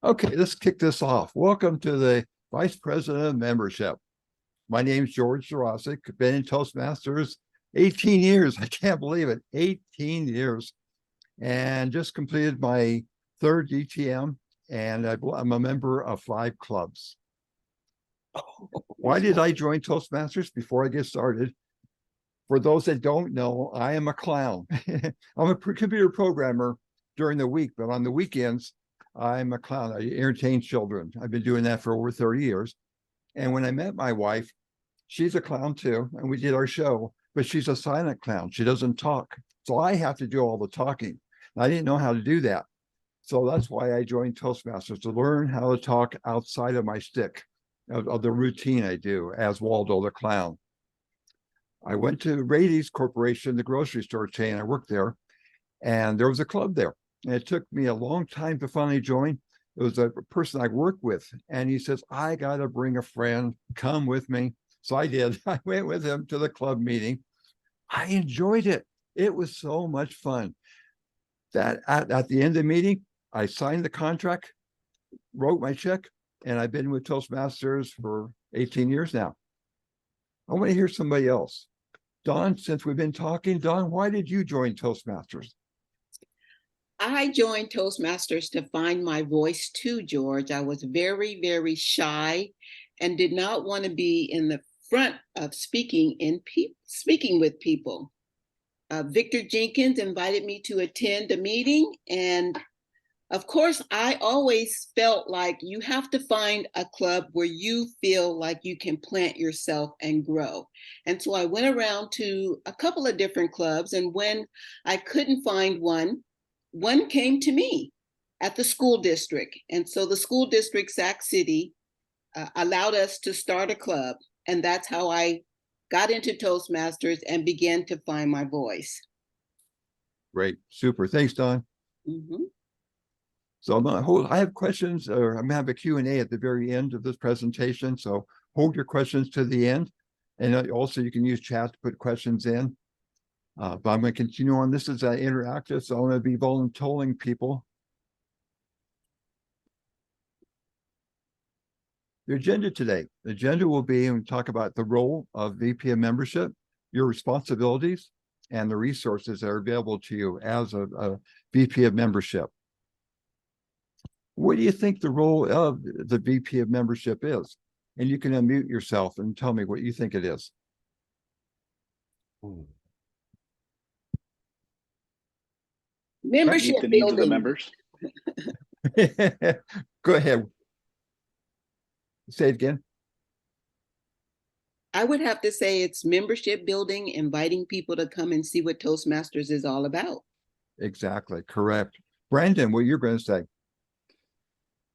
Okay, let's kick this off. Welcome to the Vice President of Membership. My name is George Jarosik. Been in Toastmasters 18 years. I can't believe it. 18 years. And just completed my third DTM, and I'm a member of 5 clubs. Why did I join Toastmasters? Before I get started, for those that don't know, I am a clown. I'm a computer programmer during the week, but on the weekends, I'm a clown. I entertain children. I've been doing that for over 30 years. And when I met my wife, she's a clown too, and we did our show, but she's a silent clown. She doesn't talk. So I have to do all the talking. I didn't know how to do that. So that's why I joined Toastmasters, to learn how to talk outside of my stick, of the routine I do as Waldo the clown. I went to Rady's Corporation, the grocery store chain. I worked there, and there was a club there. And it took me a long time to finally join. It was a person I worked with, and he says, I got to bring a friend, come with me. So I did. I went with him to the club meeting. I enjoyed it. It was so much fun. That at the end of the meeting, I signed the contract, wrote my check, and I've been with Toastmasters for 18 years now. I want to hear somebody else. Dawn, since we've been talking, Dawn, why did you join Toastmasters? I joined Toastmasters to find my voice too, George. I was very, very shy and did not want to be in the front of speaking with people. Victor Jenkins invited me to attend a meeting, and of course, I always felt like you have to find a club where you feel like you can plant yourself and grow. And so I went around to a couple of different clubs, and when I couldn't find one came to me at the school district. And so the school district, Sac City, allowed us to start a club. And that's how I got into Toastmasters and began to find my voice. Great. Super. Thanks, Dawn. Mm-hmm. So I have questions, or I'm going to have a Q&A at the very end of this presentation. So hold your questions to the end. And also you can use chat to put questions in. But I'm going to continue on. This is interactive, so I'm going to be volunteering people. The agenda today. The agenda will be, and talk about the role of VP of membership, your responsibilities, and the resources that are available to you as a VP of membership. What do you think the role of the VP of membership is? And you can unmute yourself and tell me what you think it is. Membership the building. Needs of the members. Go ahead. Say it again. I would have to say it's membership building, inviting people to come and see what Toastmasters is all about. Exactly. Correct. Brandon, what you're going to say?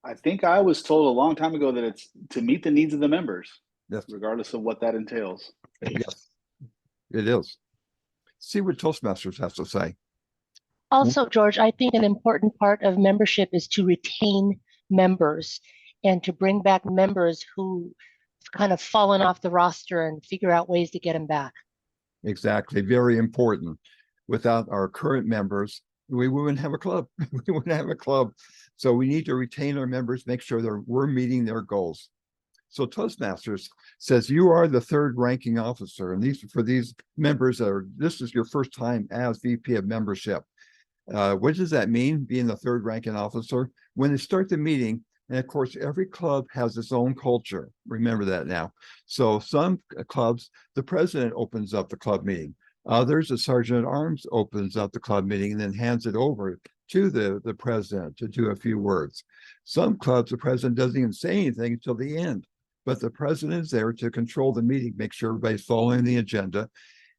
I think I was told a long time ago that it's to meet the needs of the members, Yes. regardless of what that entails. Yes, it is. See what Toastmasters has to say. Also, George, I think an important part of membership is to retain members and to bring back members who have kind of fallen off the roster and figure out ways to get them back. Exactly. Very important. Without our current members, we wouldn't have a club. We wouldn't have a club. So we need to retain our members, make sure that we're meeting their goals. So Toastmasters says you are the third ranking officer, and for these members this is your first time as VP of membership. What does that mean, being the third ranking officer? When they start the meeting, and of course, every club has its own culture. Remember that now. So some clubs, the president opens up the club meeting. Others, the sergeant at arms opens up the club meeting and then hands it over to the president to do a few words. Some clubs, the president doesn't even say anything until the end, but the president is there to control the meeting, make sure everybody's following the agenda,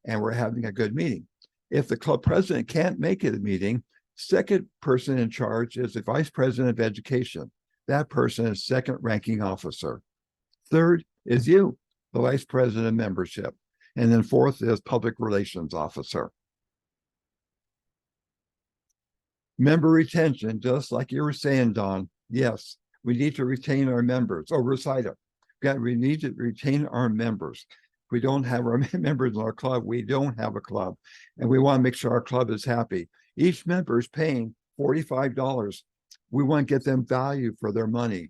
and we're having a good meeting. If the club president can't make it a meeting, second person in charge is the vice president of education. That person is second ranking officer. Third is you, the vice president of membership. And then fourth is public relations officer. Member retention, just like you were saying, Don. Yes, we need to retain our members. Oh, recite it. We need to retain our members. If we don't have our members in our club, we don't have a club. And we want to make sure our club is happy. Each member is paying $45 We want to get them value for their money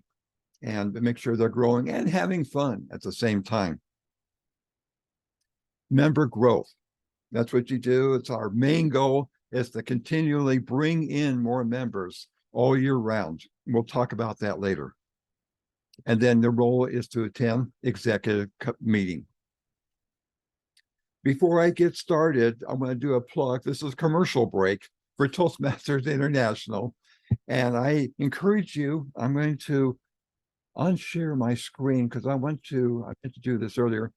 and make sure they're growing and having fun at the same time. Member growth. That's what you do. It's our main goal is to continually bring in more members all year round. We'll talk about that later. And then the role is to attend executive meeting. Before I get started, I'm going to do a plug. This is a commercial break for Toastmasters International. And I encourage you, I'm going to unshare my screen because I meant to do this earlier.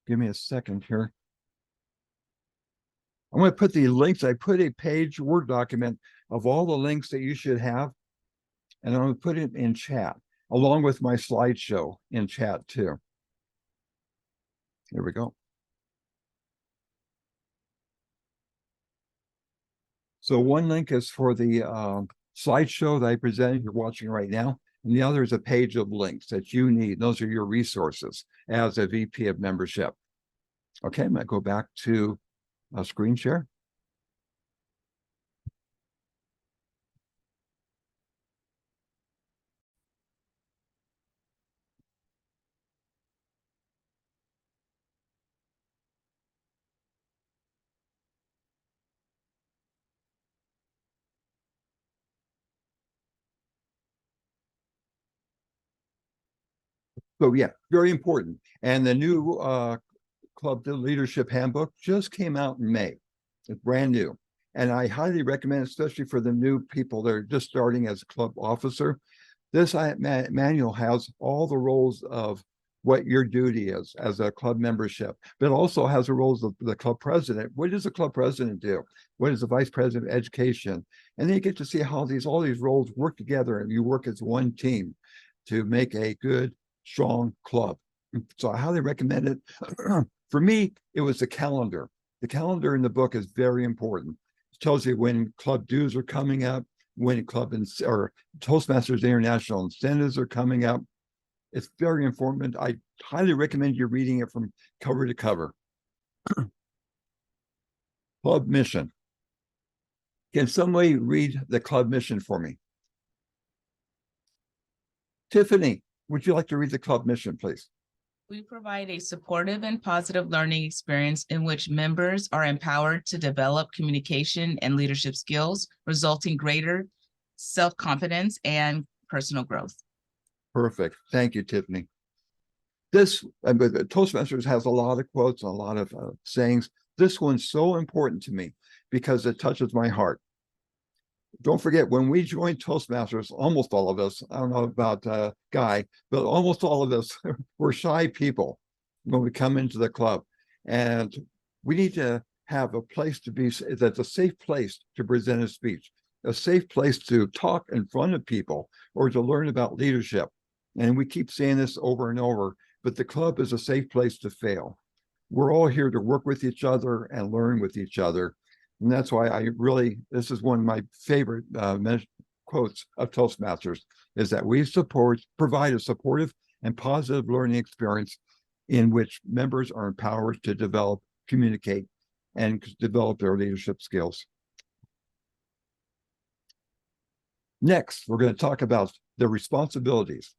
Give me a second here. I'm going to put the links. I put a page Word document of all the links that you should have. And I'm going to put it in chat along with my slideshow in chat too. Here we go. So one link is for the slideshow that I presented, you're watching right now. And the other is a page of links that you need. Those are your resources as a VP of membership. Okay, I'm going to go back to a screen share. So yeah, very important. And the new Club Leadership Handbook just came out in May. It's brand new. And I highly recommend, especially for the new people that are just starting as a club officer, this manual has all the roles of what your duty is as a club membership, but also has the roles of the club president. What does the club president do? What is the vice president of education? And then you get to see how all these roles work together and you work as one team to make a good, strong club. So I highly recommend it. For me, it was the calendar. The calendar in the book is very important. It tells you when club dues are coming up, when club or Toastmasters International incentives are coming up. It's very informative. I highly recommend you reading it from cover to cover. Club mission. Can somebody read the club mission for me? Tiffany, would you like to read the club mission, please? We provide a supportive and positive learning experience in which members are empowered to develop communication and leadership skills, resulting greater self-confidence and personal growth. Perfect. Thank you, Tiffany. This Toastmasters has a lot of quotes, a lot of sayings. This one's so important to me because it touches my heart. Don't forget, when we joined Toastmasters, almost all of us, I don't know about Guy, but almost all of us were shy people when we come into the club. And we need to have a place to be, that's a safe place to present a speech, a safe place to talk in front of people or to learn about leadership. And we keep saying this over and over, but the club is a safe place to fail. We're all here to work with each other and learn with each other. And that's why this is one of my favorite quotes of Toastmasters, is that we provide a supportive and positive learning experience in which members are empowered to develop, communicate, and develop their leadership skills. Next, we're going to talk about the responsibilities,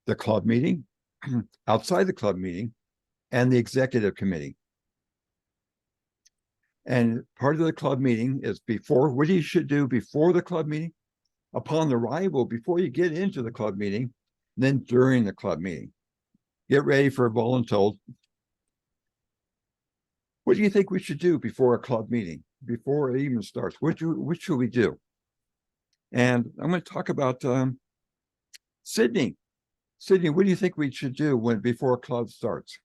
the club meeting, outside the club meeting, and the executive committee. And part of the club meeting is what you should do before the club meeting, upon arrival, before you get into the club meeting, then during the club meeting. Get ready for voluntold. What do you think we should do before a club meeting, before it even starts? What should we do? And I'm going to talk about Sydney. Sydney, what do you think we should do before a club starts?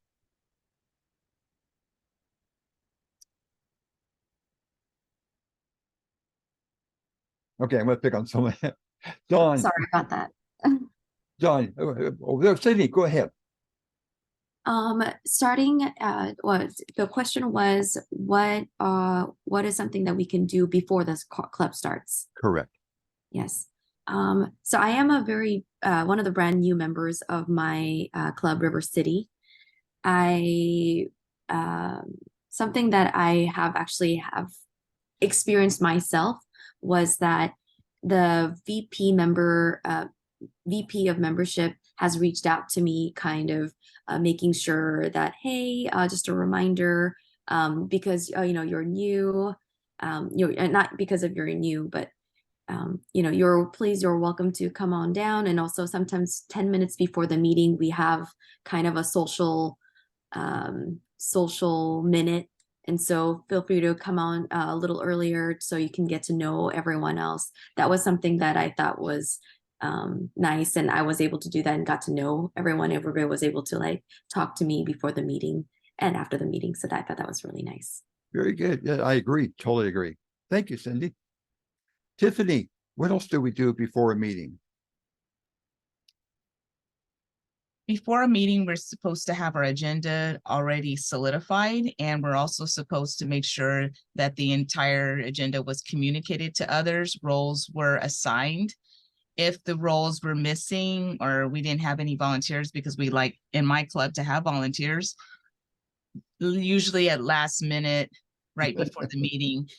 Okay, I'm going to pick on someone. Dawn. Sorry about that. Dawn, Sydney, go ahead. Starting, the question was, what is something that we can do before this club starts? Correct. Yes. So I am a very one of the brand new members of my club, River City. I something that I have experienced myself was that the VP of membership has reached out to me, kind of making sure that, hey, just a reminder, because you're new, you're not because of you're new, but you're welcome to come on down. And also sometimes 10 minutes before the meeting, we have kind of a social minute. And so feel free to come on a little earlier so you can get to know everyone else. That was something that I thought was nice. And I was able to do that and got to know everyone. Everybody was able to like talk to me before the meeting and after the meeting. So I thought that was really nice. Very good. Yeah, I agree. Totally agree. Thank you, Cindy. Tiffany, what else do we do before a meeting? Before a meeting, we're supposed to have our agenda already solidified, and we're also supposed to make sure that the entire agenda was communicated to others, roles were assigned. If the roles were missing or we didn't have any volunteers, because we like in my club to have volunteers, usually at last minute, right before the meeting,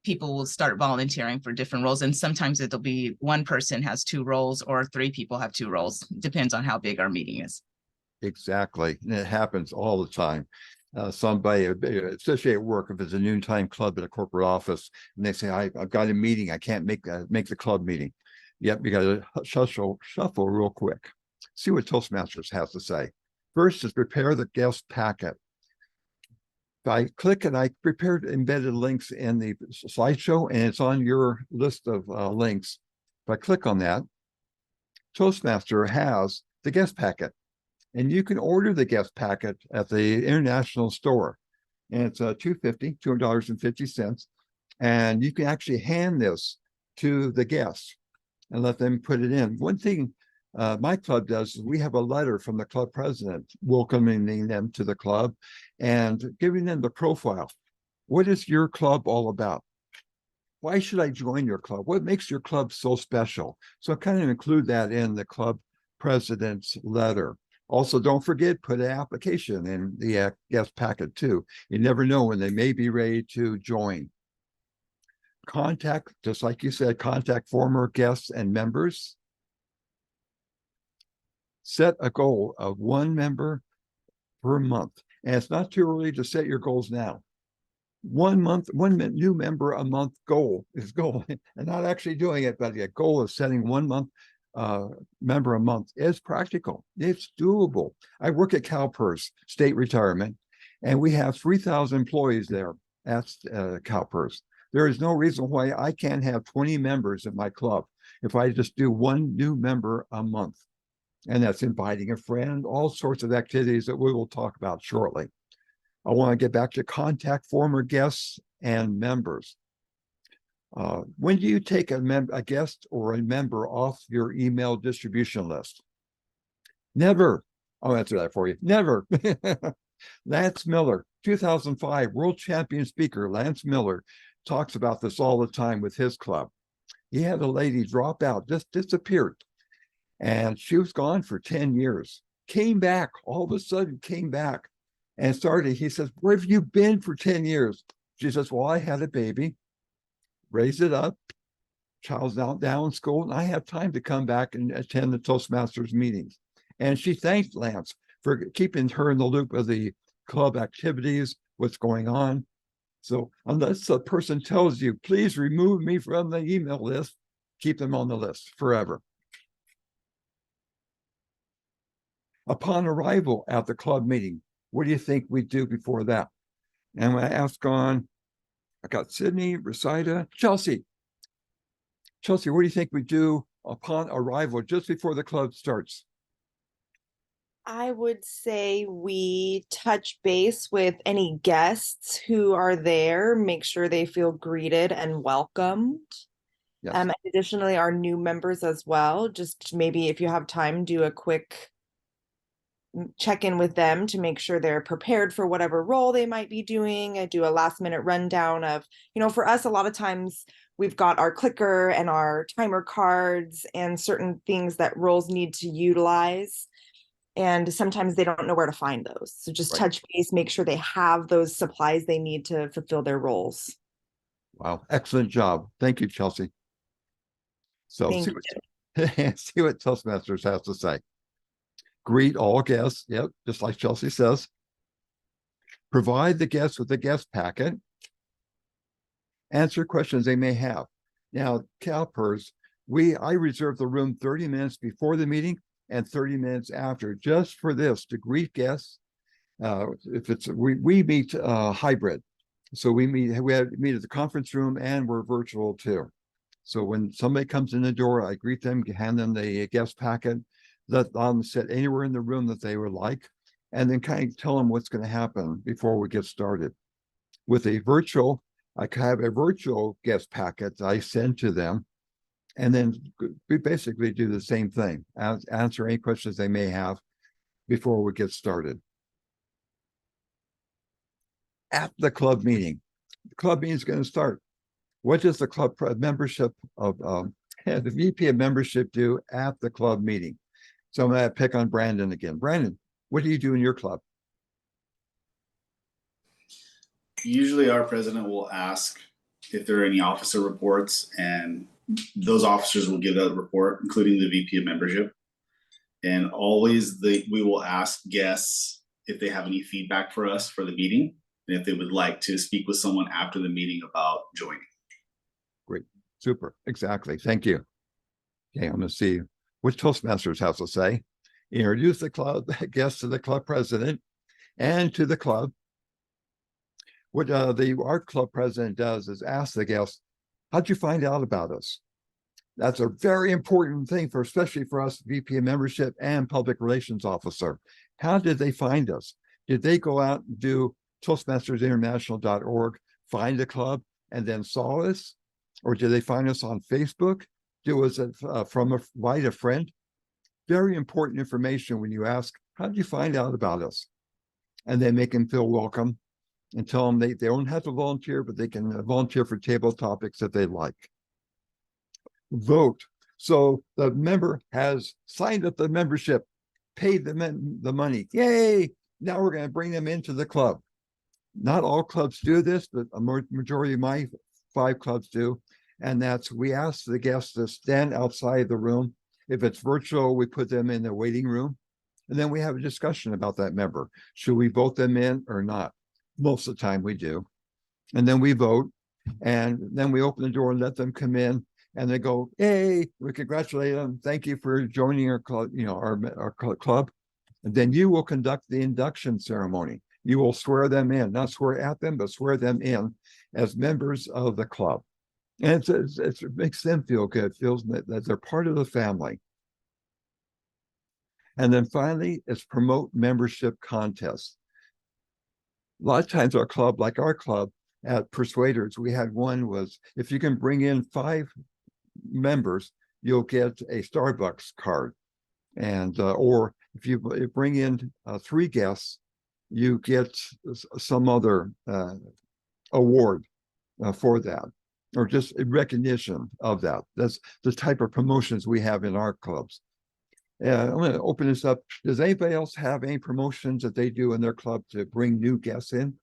people will start volunteering for different roles. And sometimes it'll be one person has 2 roles or 3 people have 2 roles. Depends on how big our meeting is. Exactly. And it happens all the time. Somebody, especially at work, if it's a noontime club at a corporate office, and they say, I've got a meeting, I can't make the club meeting. Yep, you got to shuffle real quick. See what Toastmasters has to say. First is prepare the guest packet. I click and I prepared embedded links in the slideshow, and it's on your list of links. If I click on that, Toastmaster has the guest packet, and you can order the guest packet at the international store, and it's $2.50, and you can actually hand this to the guests and let them put it in. One thing my club does is we have a letter from the club president welcoming them to the club and giving them the profile. What is your club all about? Why should I join your club? What makes your club so special? So I kind of include that in the club president's letter. Also, don't forget, put an application in the guest packet too. You never know when they may be ready to join. Contact, just like you said, contact former guests and members. Set a goal of 1 member per month. And it's not too early to set your goals now. 1 month, new member a month goal is goal, and not actually doing it, but a goal of setting 1 month member a month is practical. It's doable. I work at CalPERS State Retirement, and we have 3,000 employees there at CalPERS. There is no reason why I can't have 20 members in my club if I just do 1 new member a month. And that's inviting a friend, all sorts of activities that we will talk about shortly. I want to get back to contact former guests and members. When do you take a guest or a member off your email distribution list? Never. I'll answer that for you. Never. Lance Miller, 2005 world champion speaker, Lance Miller, talks about this all the time with his club. He had a lady drop out, just disappeared. And she was gone for 10 years, came back, all of a sudden came back and started. He says, where have you been for 10 years? She says, well, I had a baby, raised it up, child's now in school, and I have time to come back and attend the Toastmasters meetings. And she thanked Lance for keeping her in the loop of the club activities, what's going on. So unless a person tells you, please remove me from the email list, keep them on the list forever. Upon arrival at the club meeting, what do you think we do before that? And when I ask I got Sydney, Resida, Chelsea. Chelsea, what do you think we do upon arrival just before the club starts? I would say we touch base with any guests who are there, make sure they feel greeted and welcomed. Yes. And additionally, our new members as well. Just maybe if you have time, do a quick check in with them to make sure they're prepared for whatever role they might be doing. I do a last minute rundown of, for us, a lot of times we've got our clicker and our timer cards and certain things that roles need to utilize. and sometimes they don't know where to find those. So just Right. touch base, make sure they have those supplies they need to fulfill their roles. Wow, excellent job. Thank you, Chelsea. So Thank see see what Toastmasters has to say. Greet all guests. Yep, just like Chelsea says. Provide the guests with a guest packet. Answer questions they may have. Now, CalPERS, I reserve the room 30 minutes before the meeting and 30 minutes after, just for this, to greet guests. If it's we meet hybrid, so we meet at the conference room, and we're virtual too. So when somebody comes in the door, I greet them, hand them the guest packet, let them sit anywhere in the room that they would like, and then kind of tell them what's going to happen before we get started. With a virtual, I have a virtual guest packet that I send to them, and then we basically do the same thing, answer any questions they may have before we get started. At the club meeting, the club meeting is going to start. What does the club membership of the VP of membership do at the club meeting? So I'm going to pick on Brandon again. Brandon, what do you do in your club? Usually our president will ask if there are any officer reports, and those officers will give that report, including the VP of membership. And always we will ask guests if they have any feedback for us for the meeting, and if they would like to speak with someone after the meeting about joining. Great, super, exactly, thank you. Okay, I'm going to see what Toastmasters has to say. Introduce the club guests to the club president and to the club. What our club president does is ask the guests, how'd you find out about us? That's a very important thing, especially for us, VP of membership and public relations officer. How did they find us? Did they go out and do ToastmastersInternational.org, find the club, and then saw us? Or did they find us on Facebook? Was it from a friend? Very important information when you ask, how did you find out about us? And then make them feel welcome and tell them they don't have to volunteer, but they can volunteer for table topics if they like. Vote. So the member has signed up the membership, paid the money. Yay! Now we're going to bring them into the club. Not all clubs do this, but a majority of my 5 clubs do. And that's, we ask the guests to stand outside the room. If it's virtual, we put them in the waiting room. And then we have a discussion about that member. Should we vote them in or not? Most of the time we do. And then we vote. And then we open the door and let them come in. And they go, hey, we congratulate them. Thank you for joining our club, our club. And then you will conduct the induction ceremony. You will swear them in, not swear at them, but swear them in as members of the club. And it makes them feel good, feels that they're part of the family. And then finally, it's promote membership contests. A lot of times our club, like our club at Persuaders, we had one was, if you can bring in 5 members, you'll get a Starbucks card. And or if you bring in 3 guests, you get some other award for that, or just recognition of that. That's the type of promotions we have in our clubs. I'm going to open this up. Does anybody else have any promotions that they do in their club to bring new guests in?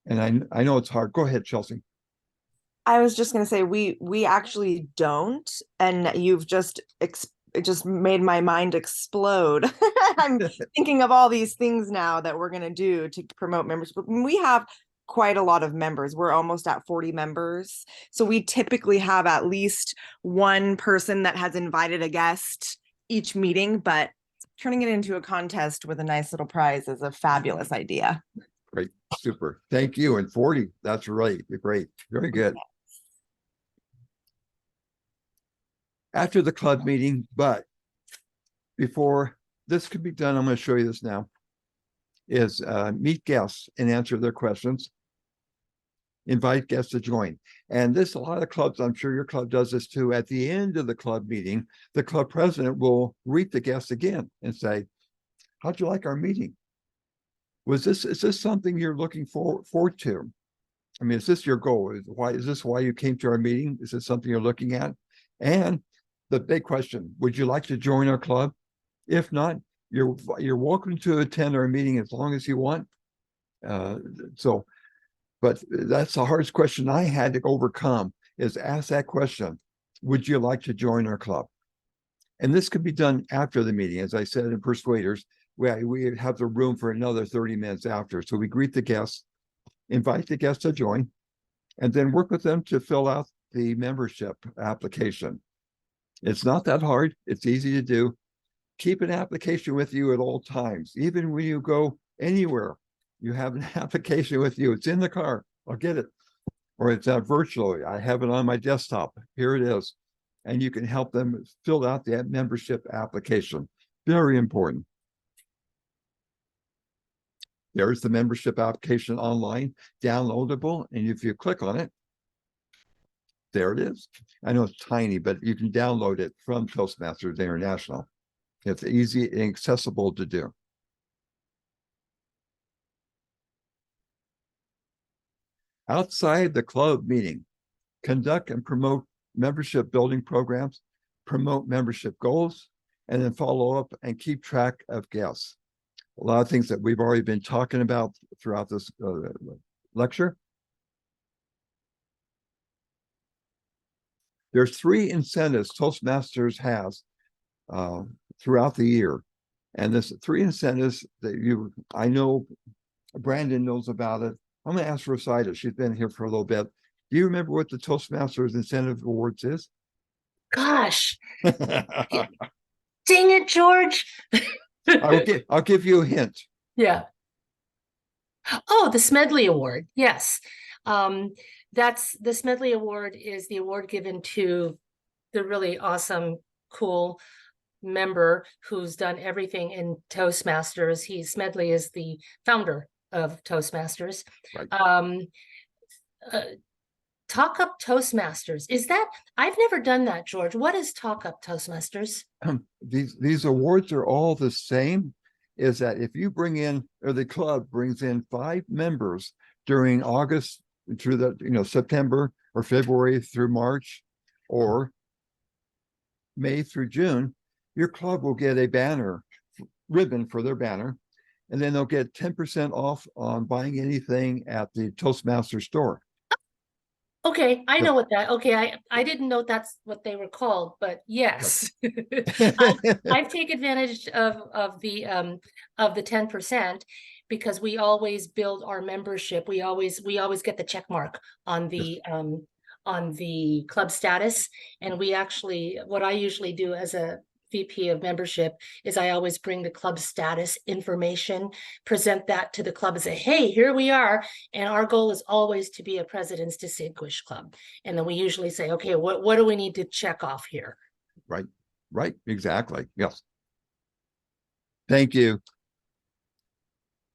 And I know it's hard. Go ahead, Chelsea. I was just going to say we actually don't, and you've just it just made my mind explode. I'm thinking of all these things now that we're going to do to promote membership. We have quite a lot of members. We're almost at 40 members. So we typically have at least one person that has invited a guest each meeting, but turning it into a contest with a nice little prize is a fabulous idea. Great, super. Thank you. And 40, that's right. Great, very good. After the club meeting, but before this could be done, I'm going to show you this now, is meet guests and answer their questions. Invite guests to join. And this, a lot of clubs, I'm sure your club does this too. At the end of the club meeting, the club president will greet the guests again and say, how'd you like our meeting? Is this something you're looking forward to? I mean, is this your goal? Is this why you came to our meeting? Is this something you're looking at? And the big question, would you like to join our club? If not, you're welcome to attend our meeting as long as you want. Uh, so, but that's the hardest question I had to overcome, is ask that question. Would you like to join our club? And this could be done after the meeting. As I said in Persuaders, we have the room for another 30 minutes after. So we greet the guests, invite the guests to join, and then work with them to fill out the membership application. It's not that hard. It's easy to do. Keep an application with you at all times. Even when you go anywhere, you have an application with you. It's in the car. I'll get it. Or it's virtually. I have it on my desktop. Here it is. And you can help them fill out that membership application. Very important. There's the membership application online, downloadable. And if you click on it, there it is. I know it's tiny, but you can download it from Toastmasters International. It's easy and accessible to do. Outside the club meeting, conduct and promote membership building programs, promote membership goals, and then follow up and keep track of guests. A lot of things that we've already been talking about throughout this lecture. There's 3 incentives Toastmasters has throughout the year. And this 3 incentives that I know Brandon knows about it. I'm going to ask Rosita. She's been here for a little bit. Do you remember what the Toastmasters Incentive Awards is? Gosh, dang it, George. I'll give you a hint. Yeah. Oh, the Smedley Award. Yes. That's the Smedley Award is the award given to the really awesome, cool member who's done everything in Toastmasters. Smedley is the founder of Toastmasters. Right. Talk Up Toastmasters. Is that, I've never done that, George. What is Talk Up Toastmasters? These awards are all the same, is that if you bring in, or the club brings in 5 members during August through the, September or February through March or May through June, your club will get a banner ribbon for their banner, and then they'll get 10% off on buying anything at the Toastmaster store. Okay, I know what that. Okay, I didn't know that's what they were called, but yes, I've taken advantage of the 10% because we always build our membership. We always get the check mark on the club status, and what I usually do as a VP of membership is I always bring the club status information, present that to the club and say, hey, here we are. And our goal is always to be a President's Distinguished Club. And then we usually say, okay, what do we need to check off here? Right, exactly. Yes. Thank you.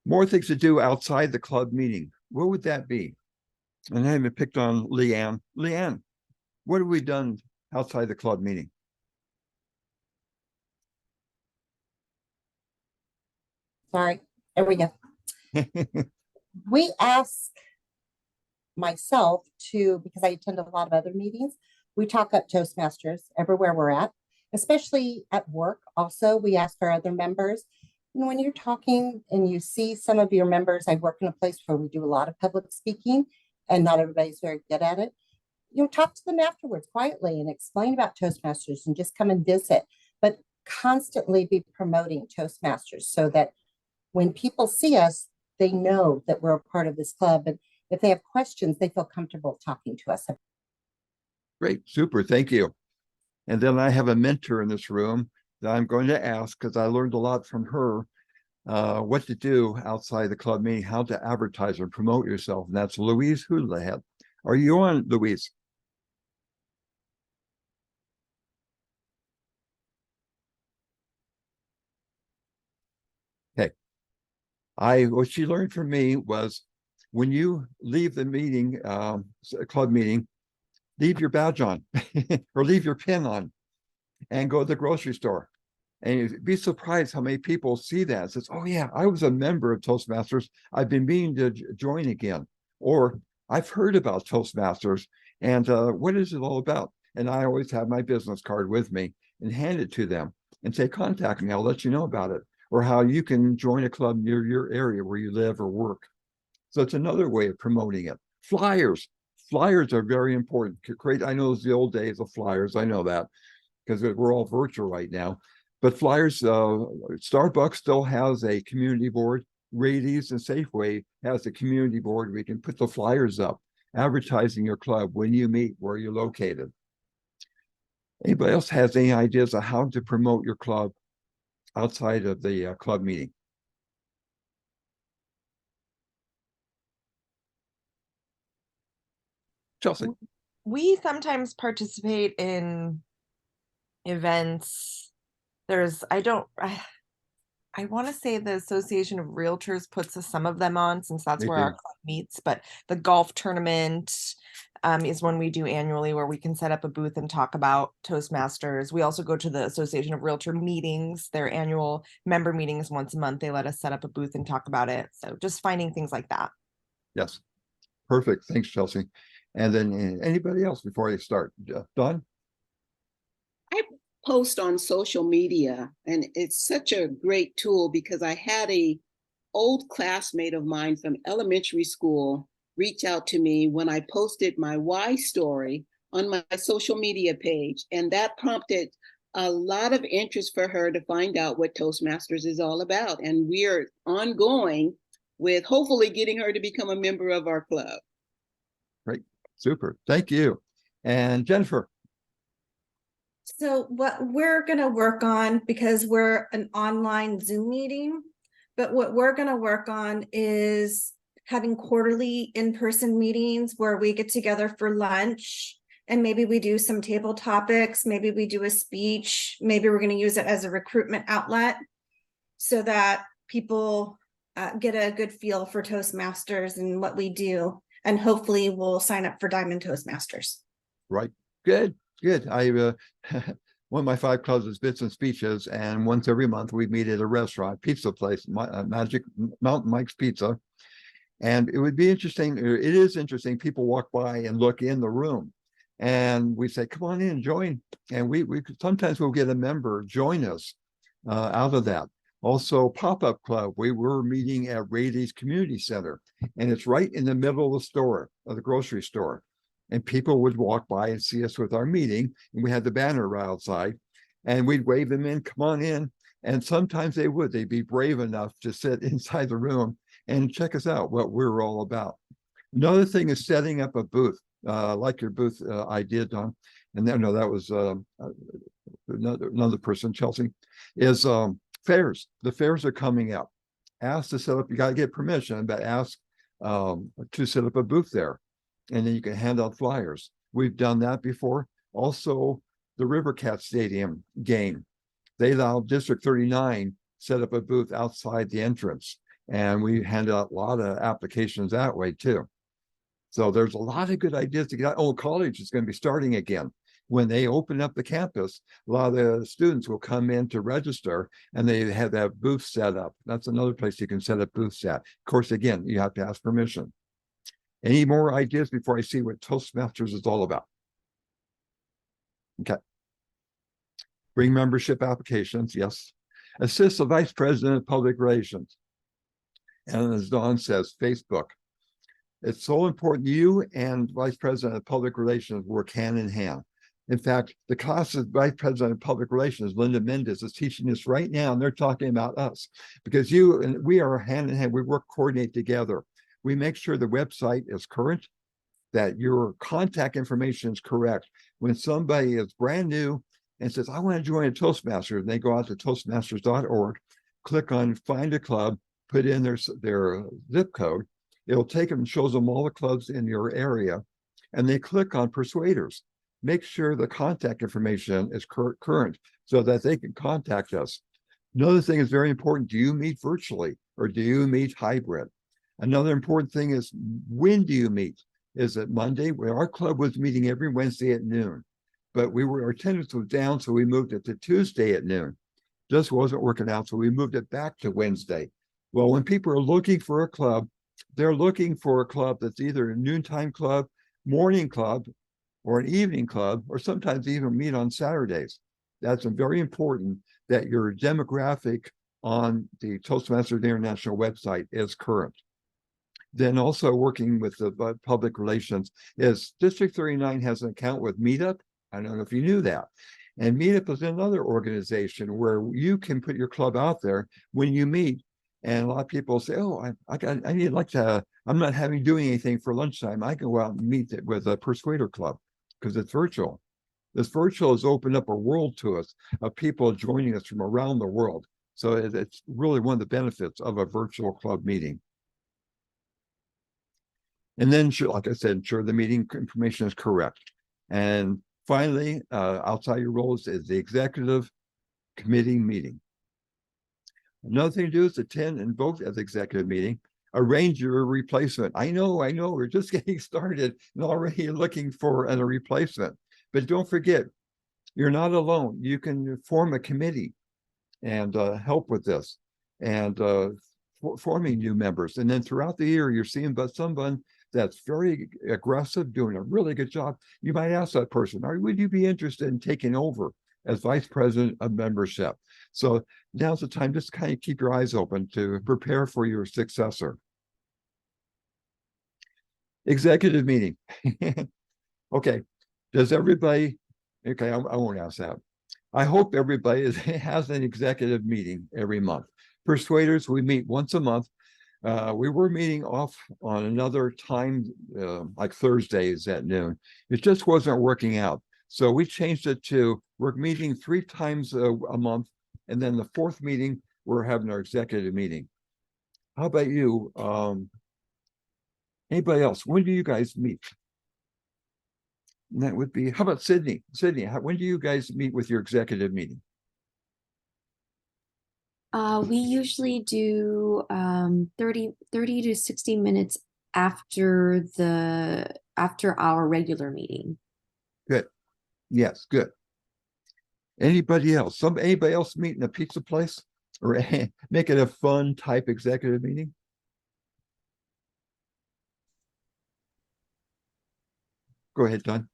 More things to do outside the club meeting. What would that be? And I haven't picked on Leanne. Leanne, what have we done outside the club meeting? Sorry, there we go. We ask myself because I attend a lot of other meetings, we talk up Toastmasters everywhere we're at, especially at work. Also, we ask our other members, when you're talking and you see some of your members, I work in a place where we do a lot of public speaking and not everybody's very good at it. Talk to them afterwards quietly and explain about Toastmasters and just come and visit, but constantly be promoting Toastmasters so that when people see us, they know that we're a part of this club. And if they have questions, they feel comfortable talking to us. Great, super, thank you. And then I have a mentor in this room that I'm going to ask, because I learned a lot from her, what to do outside the club meeting, how to advertise or promote yourself. And that's Louise Houlihan. Are you on, Louise? Okay. What she learned from me was when you leave the meeting, club meeting, leave your badge on or leave your pin on and go to the grocery store. And you'd be surprised how many people see that. It says, oh yeah, I was a member of Toastmasters. I've been meaning to join again. Or I've heard about Toastmasters and what is it all about? And I always have my business card with me and hand it to them and say, contact me, I'll let you know about it, or how you can join a club near your area where you live or work. So it's another way of promoting it. Flyers. Flyers are very important. Great. I know it's the old days of flyers. I know that because we're all virtual right now. But flyers, Starbucks still has a community board. Radies and Safeway has a community board. We can put the flyers up, advertising your club, when you meet, where you're located. Anybody else has any ideas of how to promote your club outside of the club meeting? Chelsea. We sometimes participate in events. I want to say the Association of Realtors puts some of them on, since that's They where our do. club meets, but the golf tournament is one we do annually, where we can set up a booth and talk about Toastmasters. We also go to the Association of Realtor meetings, their annual member meetings once a month. They let us set up a booth and talk about it. So just finding things like that. Yes. Perfect. Thanks, Chelsea. And then anybody else before I start? Dawn? I post on social media, and it's such a great tool because I had a old classmate of mine from elementary school reach out to me when I posted my why story on my social media page, and that prompted a lot of interest for her to find out what Toastmasters is all about. And we're ongoing with hopefully getting her to become a member of our club. Great. Super. Thank you. And Jennifer? So what we're going to work on, because we're an online Zoom meeting, but what we're going to work on is having quarterly in-person meetings where we get together for lunch, and maybe we do some table topics, maybe we do a speech, maybe we're going to use it as a recruitment outlet so that people get a good feel for Toastmasters and what we do, and hopefully we'll sign up for Diamond Toastmasters. Right. Good. Good. I one of my 5 clubs is Bits and Speeches, and once every month we meet at a restaurant, pizza place, Magic Mountain Mike's Pizza. And it would be interesting. It is interesting. People walk by and look in the room, and we say, "Come on in, join." And we sometimes we'll get a member join us out of that. Also, pop-up club. We were meeting at Rady's Community Center, and it's right in the middle of the store, of the grocery store. And people would walk by and see us with our meeting, and we had the banner right outside, and we'd wave them in, come on in. And sometimes they'd be brave enough to sit inside the room and check us out, what we're all about. Another thing is setting up a booth, like your booth idea, Don. And then, no, that was another person, Chelsea, is fairs. The fairs are coming up. Ask to set up, you got to get permission, but ask to set up a booth there. And then you can hand out flyers. We've done that before. Also, the River Cat Stadium game. They allowed District 39 set up a booth outside the entrance. And we handed out a lot of applications that way too. So there's a lot of good ideas to get out. Oh, college is going to be starting again. When they open up the campus, a lot of the students will come in to register, and they have that booth set up. That's another place you can set up booths at. Of course, again, you have to ask permission. Any more ideas before I see what Toastmasters is all about? Okay. Bring membership applications, yes. Assist the Vice President of Public Relations. And as Dawn says, Facebook. It's so important you and Vice President of Public Relations work hand in hand. In fact, the class of Vice President of Public Relations, Linda Mendez, is teaching this right now, and they're talking about us because you and we are hand in hand. We work, coordinate together. We make sure the website is current, that your contact information is correct. When somebody is brand new and says, I want to join a Toastmasters, and they go out to toastmasters.org, click on find a club, put in their zip code, it'll take them and shows them all the clubs in your area, and they click on Persuaders. Make sure the contact information is current so that they can contact us. Another thing is very important. Do you meet virtually or do you meet hybrid? Another important thing is, when do you meet? Is it Monday? Well, our club was meeting every Wednesday at noon, but our attendance was down, so we moved it to Tuesday at noon. Just wasn't working out, so we moved it back to Wednesday. Well, when people are looking for a club, they're looking for a club that's either a noontime club, morning club, or an evening club, or sometimes even meet on Saturdays. That's very important that your demographic on the Toastmasters International website is current. Then also working with the public relations is District 39 has an account with Meetup. I don't know if you knew that. And Meetup is another organization where you can put your club out there when you meet. And a lot of people say, "Oh, I need like to. I'm not doing anything for lunchtime. I can go out and meet with a Persuader Club because it's virtual." This virtual has opened up a world to us of people joining us from around the world. So it's really one of the benefits of a virtual club meeting. And then, like I said, ensure the meeting information is correct. And finally, outside your roles is the executive committee meeting. Another thing to do is attend and vote at the executive meeting. Arrange your replacement. I know, we're just getting started and already looking for a replacement. But don't forget, you're not alone. You can form a committee and help with this and forming new members. And then throughout the year, you're seeing someone that's very aggressive, doing a really good job. You might ask that person, would you be interested in taking over as vice president of membership? So now's the time, just kind of keep your eyes open to prepare for your successor. Executive meeting. Okay, does everybody, okay, I won't ask that. I hope everybody has an executive meeting every month. Persuaders, we meet once a month. We were meeting off on another time, like Thursdays at noon. It just wasn't working out. So we changed it to, we're meeting 3 times a month. And then the 4th meeting, we're having our executive meeting. How about you? Anybody else? When do you guys meet? And that would be, how about Sydney? Sydney, when do you guys meet with your executive meeting? We usually do 30 to 60 minutes after our regular meeting. Good. Yes, good. Anybody else? Anybody else meet in a pizza place or make it a fun type executive meeting? Go ahead, Don.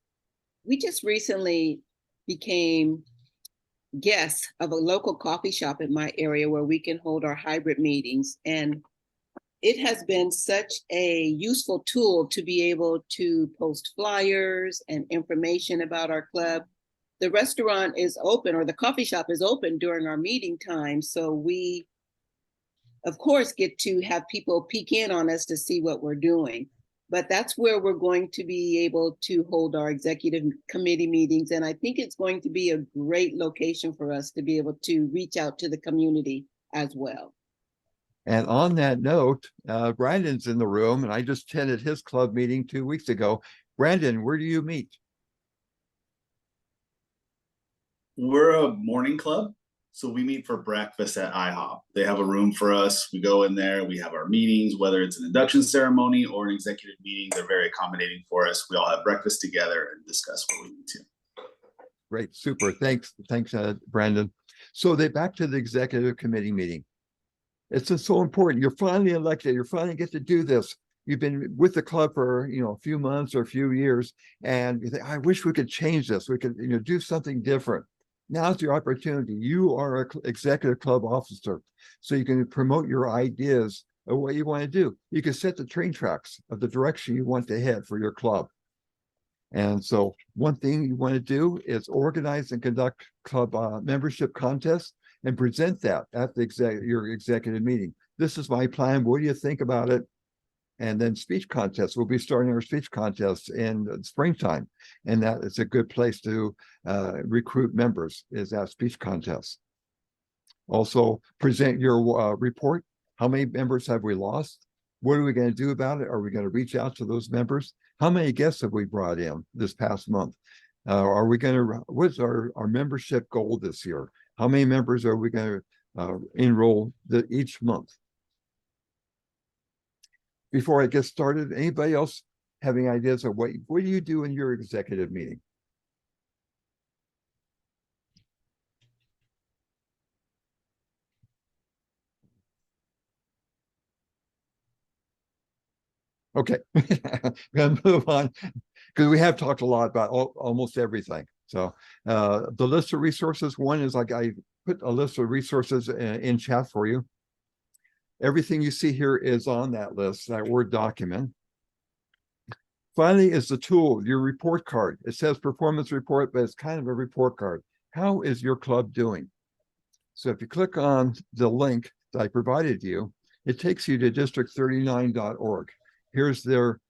We just recently became guests of a local coffee shop in my area where we can hold our hybrid meetings. And it has been such a useful tool to be able to post flyers and information about our club. The restaurant is open, or the coffee shop is open during our meeting time. So we, of course, get to have people peek in on us to see what we're doing. But that's where we're going to be able to hold our executive committee meetings. And I think it's going to be a great location for us to be able to reach out to the community as well. And on that note, Brandon's in the room, and I just attended his club meeting 2 weeks ago. Brandon, where do you meet? We're a morning club, so we meet for breakfast at IHOP. They have a room for us. We go in there, we have our meetings, whether it's an induction ceremony or an executive meeting. They're very accommodating for us. We all have breakfast together and discuss what we need to. Great, super. Thanks, Brandon. So back to the executive committee meeting. It's just so important. You're finally elected. You're finally get to do this. You've been with the club for a few months or a few years, and you think, I wish we could change this. We could do something different. Now's your opportunity. You are an executive club officer, so you can promote your ideas of what you want to do. You can set the train tracks of the direction you want to head for your club. And so one thing you want to do is organize and conduct club membership contests and present that at your executive meeting. This is my plan. What do you think about it? And then speech contests. We'll be starting our speech contests in springtime. And that is a good place to recruit members, is that speech contest. Also, present your report. How many members have we lost? What are we going to do about it? Are we going to reach out to those members? How many guests have we brought in this past month? What's our membership goal this year? How many members are we going to enroll each month? Before I get started, anybody else having ideas of what do you do in your executive meeting? Okay, gonna move on because we have talked a lot about almost everything. So the list of resources, one is like I put a list of resources in chat for you. Everything you see here is on that list, that Word document. Finally is the tool, your report card. It says performance report, but it's kind of a report card. How is your club doing? So if you click on the link that I provided you, it takes you to district39.org. Here's their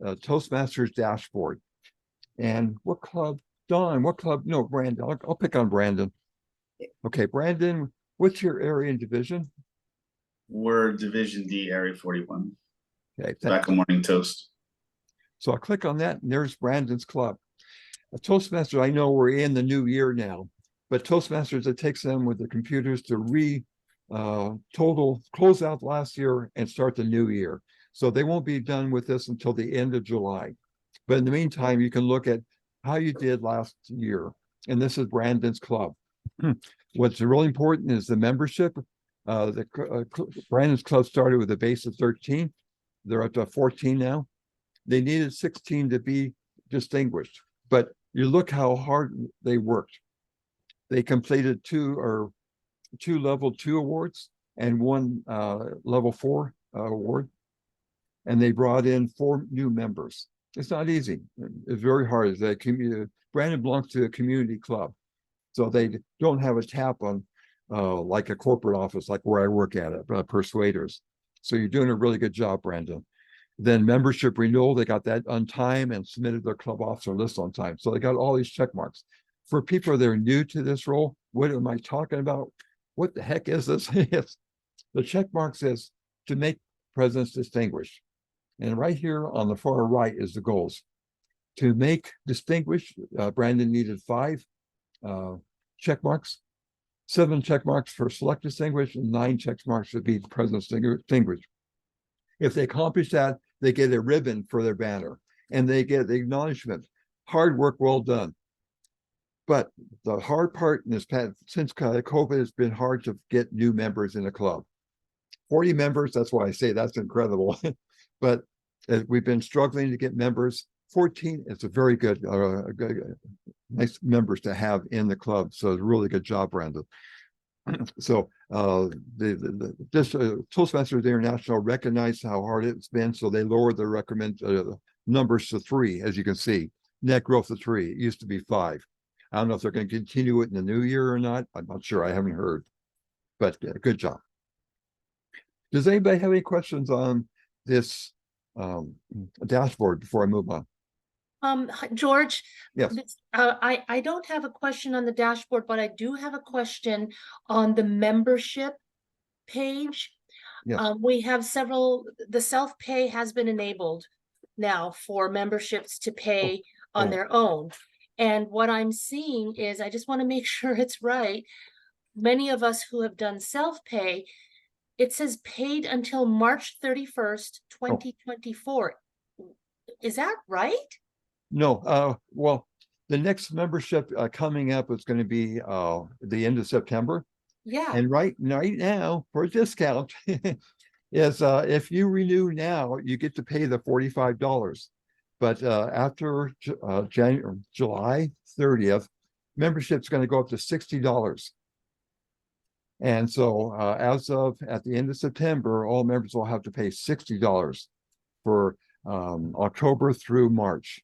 Toastmasters dashboard. And what club, Don, what club? No, Brandon, I'll pick on Brandon. Okay, Brandon, what's your area and division? We're Division D, Area 41. Okay, Back in Morning Toast. so I'll click on that, and there's Brandon's club. A Toastmasters, I know we're in the new year now, but Toastmasters, it takes them with the computers to close out last year and start the new year. So they won't be done with this until the end of July. But in the meantime, you can look at how you did last year. And this is Brandon's club. What's really important is the membership. Brandon's club started with a base of 13. They're up to 14 now. They needed 16 to be distinguished, but you look how hard they worked. They completed two level 2 awards and one level 4 award, and they brought in 4 new members. It's not easy. It's very hard. Brandon belongs to a community club, so they don't have a tap on like a corporate office, like where I work at Persuaders. So you're doing a really good job, Brandon. Then membership renewal, they got that on time and submitted their club officer list on time. So they got all these check marks. For people that are new to this role, what am I talking about? What the heck is this? The check mark says to make presidents distinguished. And right here on the far right is the goals. To make distinguished, Brandon needed 5 check marks, 7 check marks for select distinguished, and 9 check marks to be presidents distinguished. If they accomplish that, they get a ribbon for their banner and they get the acknowledgement. Hard work, well done. But the hard part in this past, since COVID, it's been hard to get new members in the club. 40 members, that's why I say that's incredible. But we've been struggling to get members. 14, it's a very good, nice members to have in the club. So it's a really good job, Brandon. So Toastmasters International recognized how hard it's been, so they lowered the recommend numbers to 3, as you can see. Net growth of 3. It used to be 5. I don't know if they're going to continue it in the new year or not. I'm not sure. I haven't heard, but good job. Does anybody have any questions on this dashboard before I move on? George, Yes. I don't have a question on the dashboard, but I do have a question on the membership page. Yes. We have the self-pay has been enabled now for memberships to pay on their own. And what I'm seeing is, I just want to make sure it's right. Many of us who have done self-pay, it says paid until March 31st, 2024. Is that right? No, well, the next membership coming up is going to be the end of September. Yeah. And right now, for a discount, is if you renew now, you get to pay the $45. But after July 30th, membership's going to go up to $60. And so as of at the end of September, all members will have to pay $60 for October through March.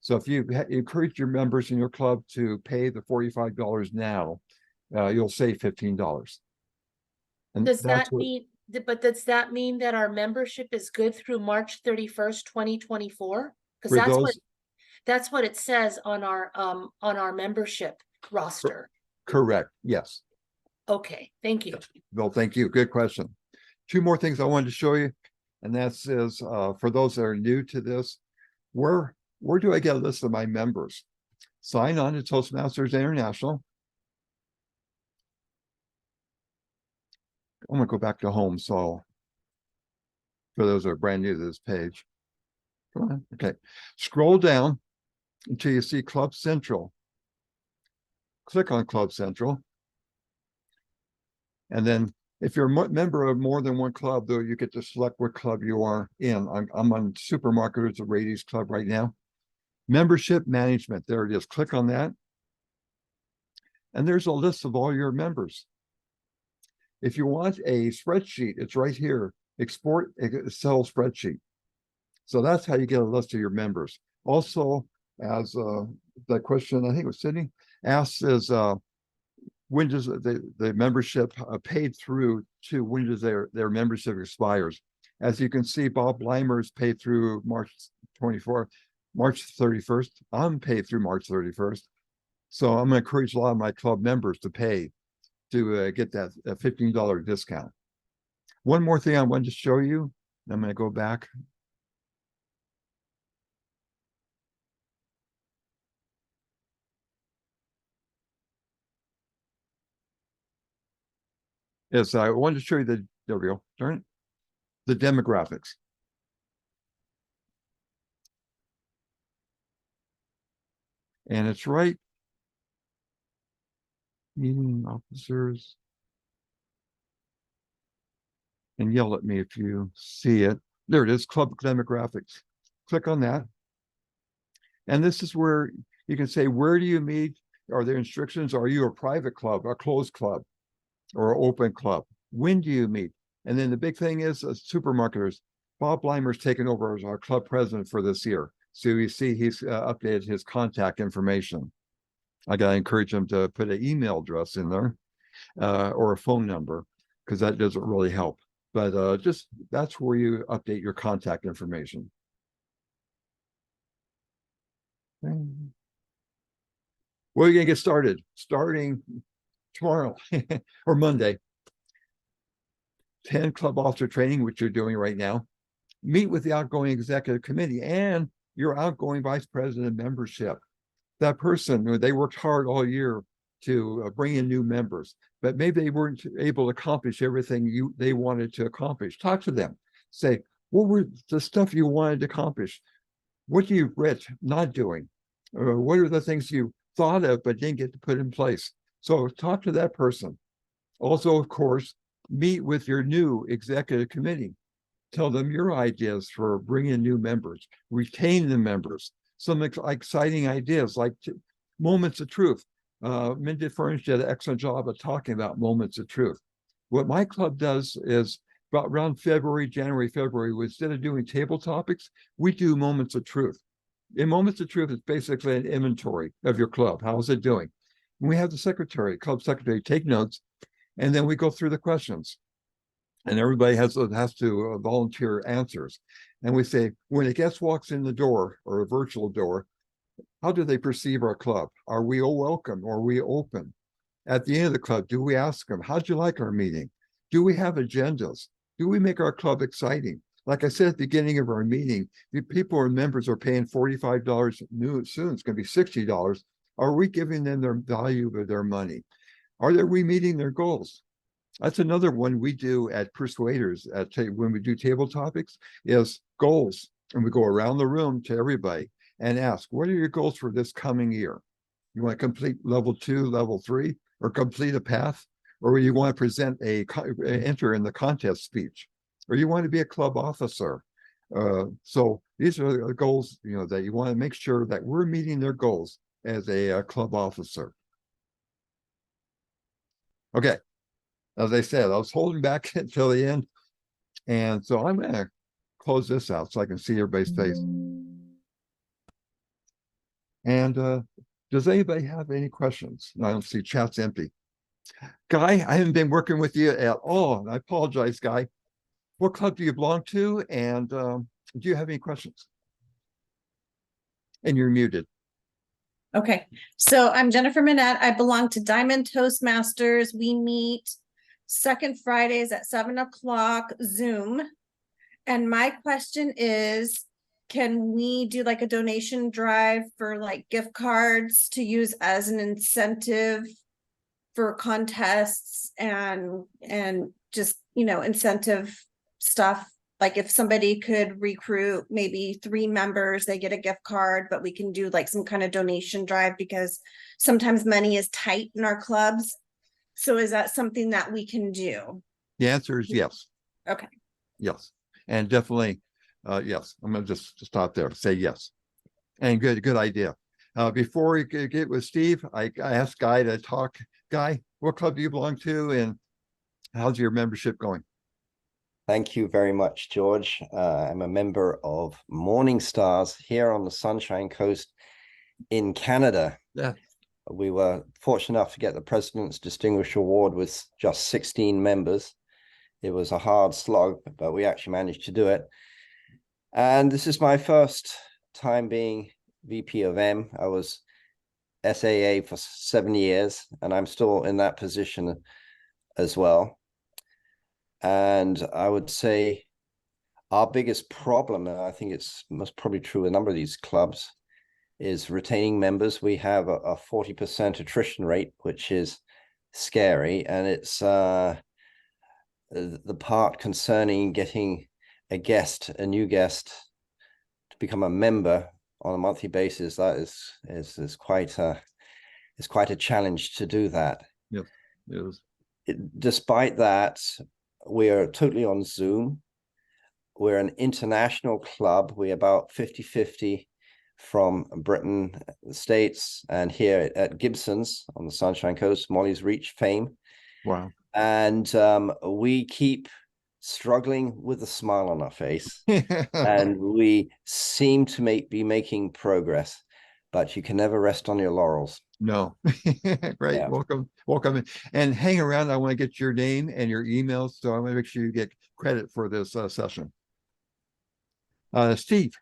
So if you encourage your members in your club to pay the $45 now, you'll save $15. And does that mean that our membership is good through March 31st, 2024? Because that's what it says on our membership roster. Correct. Yes. Okay. Thank you. Well, thank you. Good question. 2 more things I wanted to show you, and that's for those that are new to this, where do I get a list of my members? Sign on to Toastmasters International. I'm going to go back to home. So for those that are brand new to this page, come on. Okay. Scroll down until you see Club Central. Click on Club Central. And then If you're a member of more than one club, though, you get to select what club you are in. I'm on Supermarketers of Radies Club right now. Membership management, there it is. Click on that. And there's a list of all your members. If you want a spreadsheet, it's right here. Export Excel spreadsheet. So that's how you get a list of your members. Also, as the question, I think it was Sydney, asks is, when does the membership paid through to, when does their membership expires? As you can see, Bob Bleimer's paid through March 31st. I'm paid through March 31st. So I'm going to encourage a lot of my club members to pay to get that $15 discount. One more thing I wanted to show you. I'm going to go back. Yes, I wanted to show you there we go, turn it, the demographics. And it's right. Meeting officers. And yell at me if you see it. There it is, club demographics. Click on that. And this is where you can say, where do you meet? Are there instructions? Are you a private club, a closed club, or an open club? When do you meet? And then the big thing is Supermarketers. Bob Bleimer's taken over as our club president for this year. So you see he's updated his contact information. I got to encourage him to put an email address in there or a phone number, because that doesn't really help. But just that's where you update your contact information. Well, you're going to get started starting tomorrow or Monday. 10 club officer training, which you're doing right now. Meet with the outgoing executive committee and your outgoing vice president membership. That person, they worked hard all year to bring in new members, but maybe they weren't able to accomplish everything they wanted to accomplish. Talk to them. Say, what were the stuff you wanted to accomplish? What do you regret not doing? What are the things you thought of but didn't get to put in place? So talk to that person. Also, of course, meet with your new executive committee. Tell them your ideas for bringing new members, retain the members, some exciting ideas like moments of truth. Mindy Furnish did an excellent job of talking about moments of truth. What my club does is about around January, February, instead of doing table topics, we do moments of truth. In moments of truth, it's basically an inventory of your club. How is it doing? And we have the club secretary, take notes, and then we go through the questions. And everybody has to volunteer answers. And we say, when a guest walks in the door or a virtual door, how do they perceive our club? Are we welcome? Or are we open? At the end of the club, do we ask them, how'd you like our meeting? Do we have agendas? Do we make our club exciting? Like I said at the beginning of our meeting, the people or members are paying $45 new, soon it's going to be $60. Are we giving them their value of their money? Are we meeting their goals? That's another one we do at Persuaders when we do table topics is goals. And we go around the room to everybody and ask, what are your goals for this coming year? You want to complete level 2, level 3, or complete a path? Or you want to present enter in the contest speech? Or you want to be a club officer? So these are the goals, that you want to make sure that we're meeting their goals as a club officer. Okay. As I said, I was holding back until the end. And so I'm going to close this out so I can see everybody's face. And does anybody have any questions? I don't see chat's empty. Guy, I haven't been working with you at all. I apologize, Guy. What club do you belong to? And do you have any questions? And you're muted. Okay, so I'm Jennifer Manette. I belong to Diamond Toastmasters. We meet second Fridays at 7 o'clock Zoom. And my question is, can we do like a donation drive for like gift cards to use as an incentive for contests and just, incentive stuff? Like if somebody could recruit maybe 3 members, they get a gift card, but we can do like some kind of donation drive because sometimes money is tight in our clubs. So is that something that we can do? The answer is yes. Okay. Yes. And definitely, yes. I'm gonna just stop there, say yes. And good idea. Before we get with Steve, I asked Guy to talk. Guy, what club do you belong to and how's your membership going? Thank you very much, George. I'm a member of Morning Stars here on the Sunshine Coast in Canada. Yeah. We were fortunate enough to get the President's Distinguished Award with just 16 members. It was a hard slog, but we actually managed to do it. And this is my first time being VP of M. I was SAA for 7 years, and I'm still in that position as well. And I would say our biggest problem, and I think it's most probably true with a number of these clubs, is retaining members. We have a 40% attrition rate, which is scary. And it's the part concerning getting a new guest to become a member on a monthly basis. That is quite a challenge to do that. Yes, it is. Despite that, we are totally on Zoom. We're an international club. We're about 50-50 from Britain, the States, and here at Gibson's on the Sunshine Coast, Molly's Reach fame. Wow. And we keep struggling with a smile on our face. And we seem to be making progress, but you can never rest on your laurels. No. Great. Yeah. Welcome. And hang around. I want to get your name and your email. So I want to make sure you get credit for this session. Steve.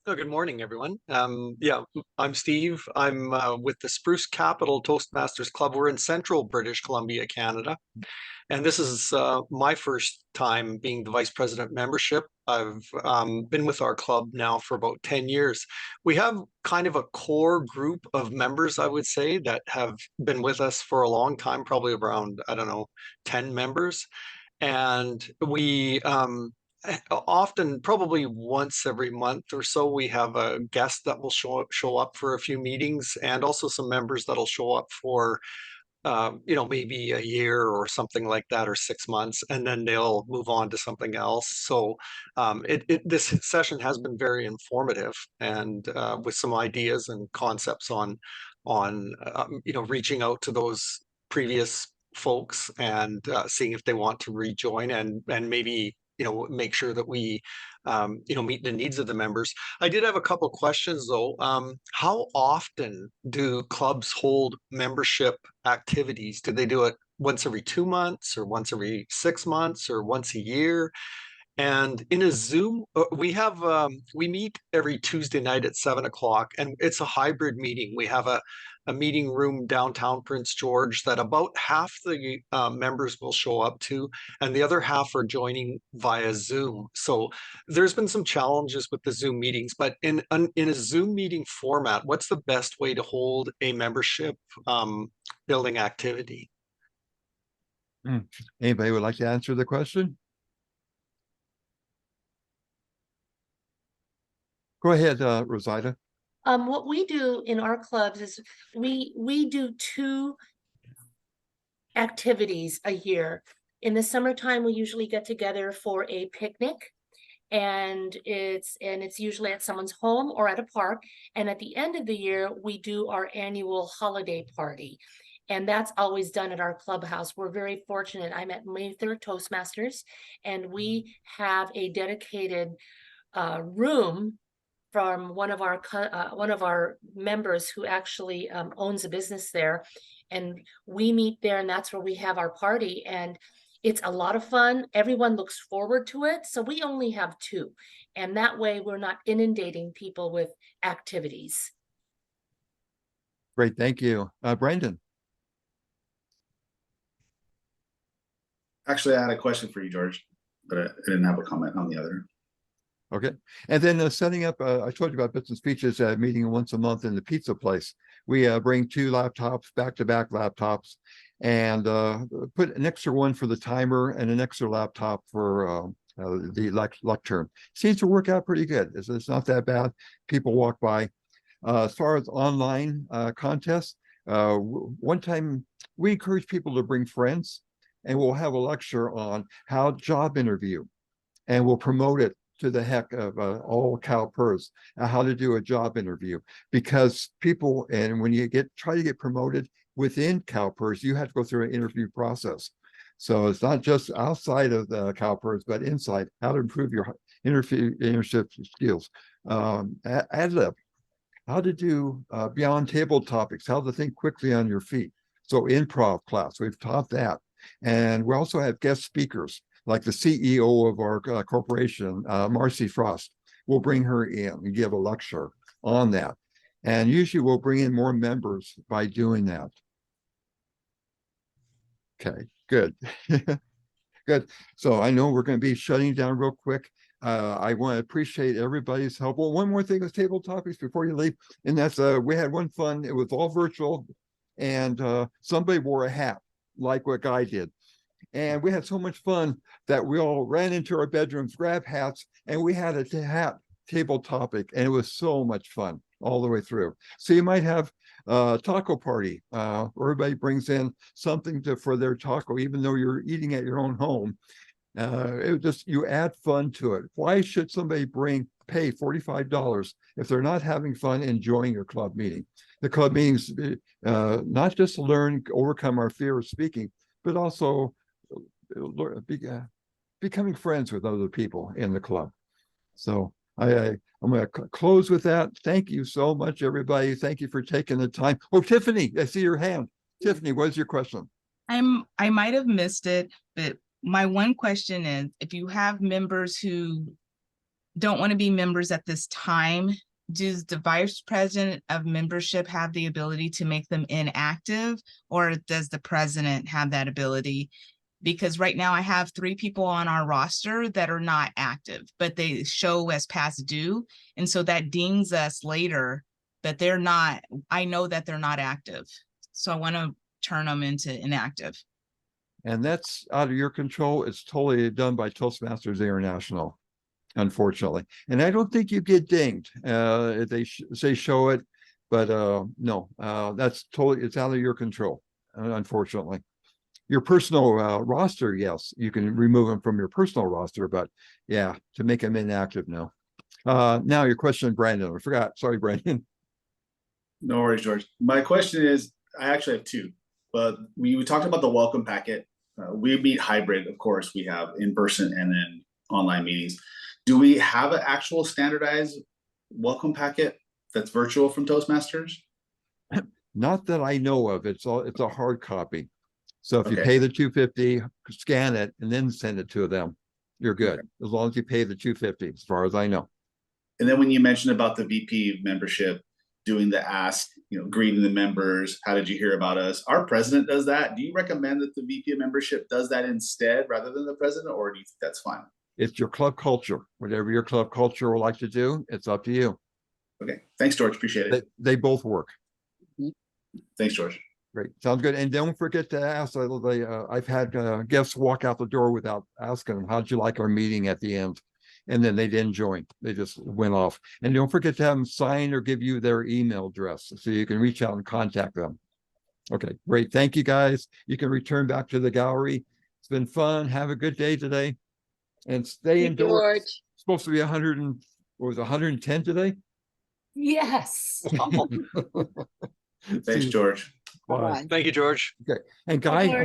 Oh, good morning, everyone. Yeah, I'm Steve. I'm with the Spruce Capital Toastmasters Club. We're in central British Columbia, Canada. And this is my first time being the vice president membership. I've been with our club now for about 10 years. We have kind of a core group of members, I would say, that have been with us for a long time, probably around, I don't know, 10 members. And we often, probably once every month or so, we have a guest that will show up for a few meetings, and also some members that'll show up for maybe a year or something like that, or 6 months, and then they'll move on to something else. So this session has been very informative, and with some ideas and concepts on reaching out to those previous folks and seeing if they want to rejoin, and maybe make sure that we meet the needs of the members. I did have a couple of questions though. How often do clubs hold membership activities? Do they do it once every 2 months, or once every 6 months, or once a year? And in a Zoom, we meet every Tuesday night at 7 o'clock, and it's a hybrid meeting. We have a meeting room downtown Prince George that about half the members will show up to, and the other half are joining via Zoom. So there's been some challenges with the Zoom meetings, but in a Zoom meeting format, what's the best way to hold a membership building activity? Anybody would like to answer the question? Go ahead, Rosita. What we do in our clubs is we do 2 activities a year. In the summertime, we usually get together for a picnic, and it's usually at someone's home or at a park. And at the end of the year, we do our annual holiday party. And that's always done at our clubhouse. We're very fortunate. I'm at Mather Toastmasters, and we have a dedicated room from one of our members who actually owns a business there, and we meet there, and that's where we have our party, and it's a lot of fun. Everyone looks forward to it. So we only have 2, and that way we're not inundating people with activities. Great, thank you. Brandon. Actually, I had a question for you, George, but I didn't have a comment on the other. Okay. And then setting up, I told you about Bits and Speeches meeting once a month in the pizza place. We bring 2 laptops, back-to-back laptops, and put an extra one for the timer and an extra laptop for the lectern. Seems to work out pretty good. It's not that bad. People walk by. As far as online contests, one time we encourage people to bring friends. and we'll have a lecture on how job interview, and we'll promote it to the heck of all CalPERS, how to do a job interview, because people, and when you try to get promoted within CalPERS, you have to go through an interview process. So it's not just outside of the CalPERS, but inside, how to improve your internship skills. Ad lib, how to do beyond table topics, how to think quickly on your feet. So improv class, we've taught that. And we also have guest speakers, like the CEO of our corporation, Marcy Frost. We'll bring her in and give a lecture on that. And usually we'll bring in more members by doing that. Okay, good. Good. So I know we're going to be shutting down real quick. I want to appreciate everybody's help. Well, one more thing with table topics before you leave, and that's we had one fun. It was all virtual, and somebody wore a hat like what Guy did. And we had so much fun that we all ran into our bedrooms, grabbed hats, and we had a hat table topic, and it was so much fun all the way through. So you might have a taco party, where everybody brings in something for their taco, even though you're eating at your own home. It just, you add fun to it. Why should somebody pay $45 if they're not having fun enjoying your club meeting? The club meetings, not just to learn, overcome our fear of speaking, but also becoming friends with other people in the club. So I'm going to close with that. Thank you so much, everybody. Thank you for taking the time. Oh, Tiffany, I see your hand. Tiffany, what is your question? I might have missed it, but my one question is, if you have members who don't want to be members at this time, does the vice president of membership have the ability to make them inactive, or does the president have that ability? Because right now I have 3 people on our roster that are not active, but they show as past due. And so that dings us later that they're not, I know that they're not active. So I want to turn them into inactive. And that's out of your control. It's totally done by Toastmasters International, unfortunately. And I don't think you get dinged. If they say show it, but no, that's totally, it's out of your control, unfortunately. Your personal roster, yes, you can remove them from your personal roster, but yeah, to make them inactive, no. Now your question, Brandon, I forgot. Sorry, Brandon. No worries, George. My question is, I actually have 2, but we talked about the welcome packet. We meet hybrid, of course. We have in-person and then online meetings. Do we have an actual standardized welcome packet that's virtual from Toastmasters? Not that I know of. It's a hard copy. So if you Okay. pay the $250, scan it and then send it to them, you're good. Okay. As long as you pay the $250, as far as I know. And then when you mentioned about the VP membership doing the ask, greeting the members, how did you hear about us? Our president does that. Do you recommend that the VP membership does that instead rather than the president, or do you think that's fine? It's your club culture. Whatever your club culture would like to do, it's up to you. Okay. Thanks, George. Appreciate it. They both work. Thanks, George. Great. Sounds good. And don't forget to ask. I've had guests walk out the door without asking them, how'd you like our meeting at the end? And then they didn't join. They just went off. And don't forget to have them sign or give you their email address so you can reach out and contact them. Okay, great. Thank you, guys. You can return back to the gallery. It's been fun. Have a good day today. And stay indoors. It's supposed to be 110 today? Yes. Thanks, George. Bye. Thank you, George. Okay. And Guy, I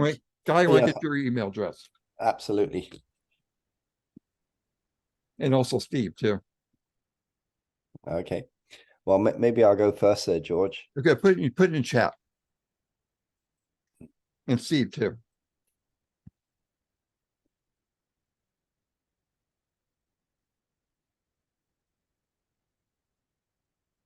want to get your email address. Absolutely. And also Steve, too. Okay. Well, maybe I'll go first there, George. Okay, put it in chat. And Steve, too.